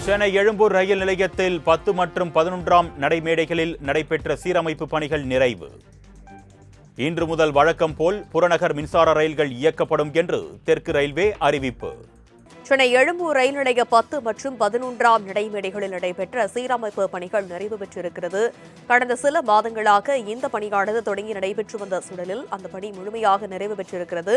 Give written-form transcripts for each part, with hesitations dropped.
சென்னை எழும்பூர் ரயில் நிலையத்தில் 10 மற்றும் 11ஆம் நடைமேடைகளில் நடைபெற்ற சீரமைப்பு பணிகள் நிறைவு. இன்று முதல் வழக்கம் போல் புறநகர் மின்சார ரயில்கள் இயக்கப்படும் என்று தெற்கு ரயில்வே அறிவிப்பு. சென்னை எழும்பூர் ரயில் நிலைய 10 மற்றும் 11ஆம் நடைமேடைகளில் நடைபெற்ற சீரமைப்பு பணிகள் நிறைவு பெற்றிருக்கிறது. கடந்த சில மாதங்களாக இந்த பணியானது தொடங்கி நடைபெற்று வந்த சூழலில் அந்த பணி முழுமையாக நிறைவு பெற்றிருக்கிறது.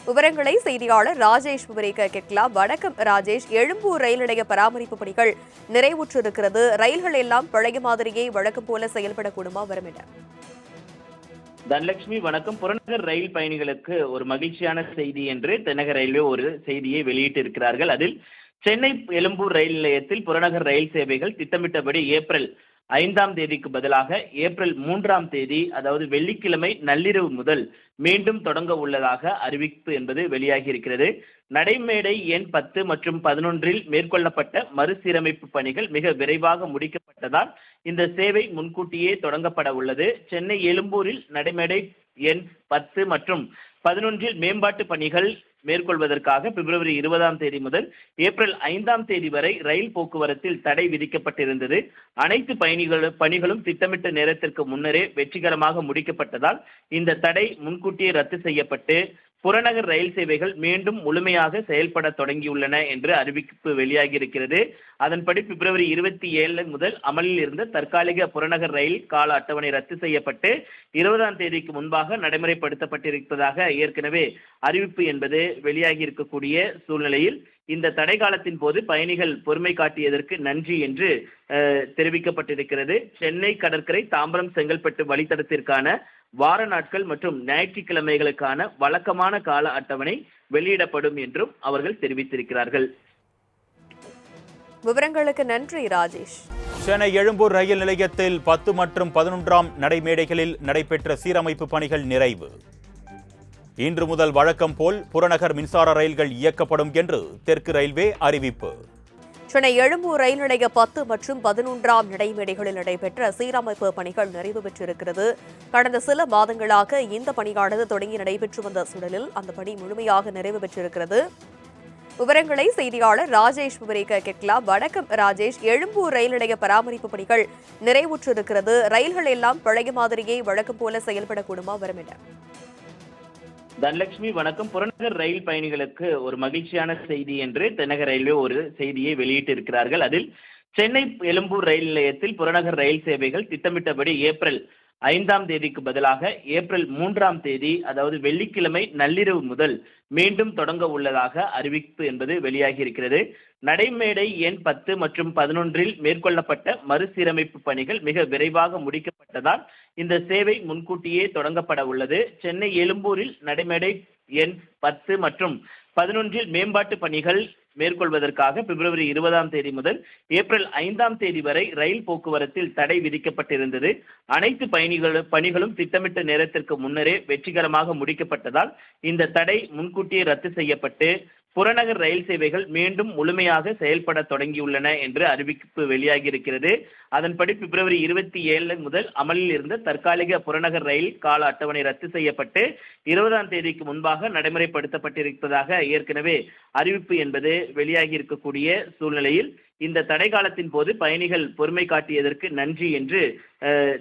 விவரங்களை செய்தியாளர் ராஜேஷ் விவரிக்க கேட்கலாம். வணக்கம் ராஜேஷ். எழும்பூர் ரயில் நிலைய பராமரிப்பு பணிகள் நிறைவுற்றிருக்கிறது. ரயில்கள் எல்லாம் பழைய மாதிரியே வழக்கம் போல செயல்படக்கூடுமா? வரும் என தனலட்சுமி வணக்கம். புறநகர் ரயில் பயணிகளுக்கு ஒரு மகிழ்ச்சியான செய்தி என்று தென்னக ரயில்வே ஒரு செய்தியை வெளியிட்டிருக்கிறார்கள். அதில் சென்னை எழும்பூர் ரயில் நிலையத்தில் புறநகர் ரயில் சேவைகள் திட்டமிட்டபடி ஏப்ரல் 5ஆம் தேதிக்கு பதிலாக ஏப்ரல் 3ஆம் தேதி, அதாவது வெள்ளிக்கிழமை நள்ளிரவு முதல் மீண்டும் தொடங்க உள்ளதாக அறிவிப்பு என்பது வெளியாகி இருக்கிறது. நடைமேடை எண் 10 மற்றும் 11இல் மேற்கொள்ளப்பட்ட மறுசீரமைப்பு பணிகள் மிக விரைவாக முடிக்கப்பட்டதால் இந்த சேவை முன்கூட்டியே தொடங்கப்பட உள்ளது. சென்னை எழும்பூரில் நடைமேடை எண் 10 மற்றும் 11இல் மேம்பாட்டு பணிகள் மேற்கொள்வதற்காக பிப்ரவரி 20ஆம் தேதி முதல் ஏப்ரல் 5ஆம் தேதி வரை ரயில் போக்குவரத்தில் தடை விதிக்கப்பட்டிருந்தது. அனைத்து பணிகளும் திட்டமிட்ட நேரத்திற்கு முன்னரே வெற்றிகரமாக முடிக்கப்பட்டதால் இந்த தடை முன்கூட்டியே ரத்து செய்யப்பட்டு புறநகர் ரயில் சேவைகள் மீண்டும் முழுமையாக செயல்பட தொடங்கியுள்ளன என்று அறிவிப்பு வெளியாகி இருக்கிறது. அதன்படி பிப்ரவரி 27 முதல் அமலில் இருந்த தற்காலிக புறநகர் ரயில் கால அட்டவணை ரத்து செய்யப்பட்டு 20ஆம் தேதிக்கு முன்பாக நடைமுறைப்படுத்தப்பட்டிருப்பதாக ஏற்கனவே அறிவிப்பு என்பது வெளியாகி இருக்கக்கூடிய சூழ்நிலையில் இந்த தடை காலத்தின் போது பயணிகள் பொறுமை காட்டியதற்கு நன்றி என்று தெரிவிக்கப்பட்டிருக்கிறது. சென்னை கடற்கரை தாம்பரம் செங்கல்பட்டு வழித்தடத்திற்கான வார நாட்கள் மற்றும் ஞாயிற்றுக்கிழமைகளுக்கான வழக்கமான கால அட்டவணை வெளியிடப்படும் என்றும் அவர்கள் தெரிவித்திருக்கிறார்கள். விவரங்களுக்கு நன்றி ராஜேஷ். சென்னை எழும்பூர் ரயில் நிலையத்தில் 10 மற்றும் 11ஆம் நடைமேடைகளில் நடைபெற்ற சீரமைப்பு பணிகள் நிறைவு. இன்று முதல் வழக்கம் போல் புறநகர் மின்சார ரயில்கள் இயக்கப்படும் என்று தெற்கு ரயில்வே அறிவிப்பு. சென்னை எழும்பூர் ரயில் நிலைய 10 மற்றும் 11ஆம் நடைமேடைகளில் நடைபெற்ற சீரமைப்பு பணிகள் நிறைவு பெற்றிருக்கிறது. கடந்த சில மாதங்களாக இந்த பணியானது தொடங்கி நடைபெற்று வந்த சூழலில் அந்த பணி முழுமையாக நிறைவு பெற்றிருக்கிறது. விவரங்களை செய்தியாளர் ராஜேஷ் விவரிக்க கேட்கலாம். வணக்கம் ராஜேஷ். எழும்பூர் ரயில் நிலைய பராமரிப்பு பணிகள் நிறைவுற்றிருக்கிறது. ரயில்கள் எல்லாம் பழைய மாதிரியே வழக்கம் போல செயல்படக்கூடுமா? வரும் என தனலட்சுமி வணக்கம். புறநகர் ரயில் பயணிகளுக்கு ஒரு மகிழ்ச்சியான செய்தி என்று தென்னக ரயில்வே ஒரு செய்தியை வெளியிட்டிருக்கிறார்கள். அதில் சென்னை எழும்பூர் ரயில் நிலையத்தில் புறநகர் ரயில் சேவைகள் திட்டமிட்டபடி ஏப்ரல் 5ஆம் தேதிக்கு பதிலாக ஏப்ரல் 3ஆம் தேதி, அதாவது வெள்ளிக்கிழமை நள்ளிரவு முதல் மீண்டும் தொடங்க உள்ளதாக அறிவிப்பு என்பது வெளியாகி இருக்கிறது. நடைமேடை எண் 10 மற்றும் 11இல் மேற்கொள்ளப்பட்ட மறுசீரமைப்பு பணிகள் மிக விரைவாக முடிக்கப்பட்டதால் இந்த சேவை முன்கூட்டியே தொடங்கப்பட உள்ளது. சென்னை எழும்பூரில் நடைமேடை எண் 10 மற்றும் 11இல் மேம்பாட்டு பணிகள் மேற்கொள்வதற்காக பிப்ரவரி 20ஆம் தேதி முதல் ஏப்ரல் 5ஆம் தேதி வரை ரயில் போக்குவரத்தில் தடை விதிக்கப்பட்டிருந்தது. அனைத்து பணிகளும் திட்டமிட்ட நேரத்திற்கு முன்னரே வெற்றிகரமாக முடிக்கப்பட்டதால் இந்த தடை முன்கூட்டியே ரத்து செய்யப்பட்டு புறநகர் ரயில் சேவைகள் மீண்டும் முழுமையாக செயல்பட தொடங்கியுள்ளன என்று அறிவிப்பு வெளியாகி இருக்கிறது. அதன்படி பிப்ரவரி 27 முதல் அமலில் இருந்த தற்காலிக புறநகர் ரயில் கால அட்டவணை ரத்து செய்யப்பட்டு 20ஆம் தேதிக்கு முன்பாக நடைமுறைப்படுத்தப்பட்டிருப்பதாக ஏற்கனவே அறிவிப்பு என்பது வெளியாகி இருக்கக்கூடிய சூழ்நிலையில் இந்த தடை காலத்தின் போது பயணிகள் பொறுமை காட்டியதற்கு நன்றி என்று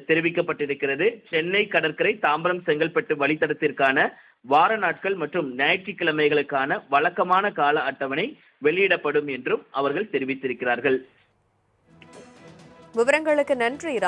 தெரிவிக்கப்பட்டிருக்கிறது. சென்னை கடற்கரை தாம்பரம் செங்கல்பட்டு வழித்தடத்திற்கான வார நாட்கள் மற்றும் ஞாயிற்றுக்கிழமைகளுக்கான வழக்கமான கால அட்டவணை வெளியிடப்படும் என்றும் அவர்கள் தெரிவித்திருக்கிறார்கள். விவரங்களுக்கு நன்றி.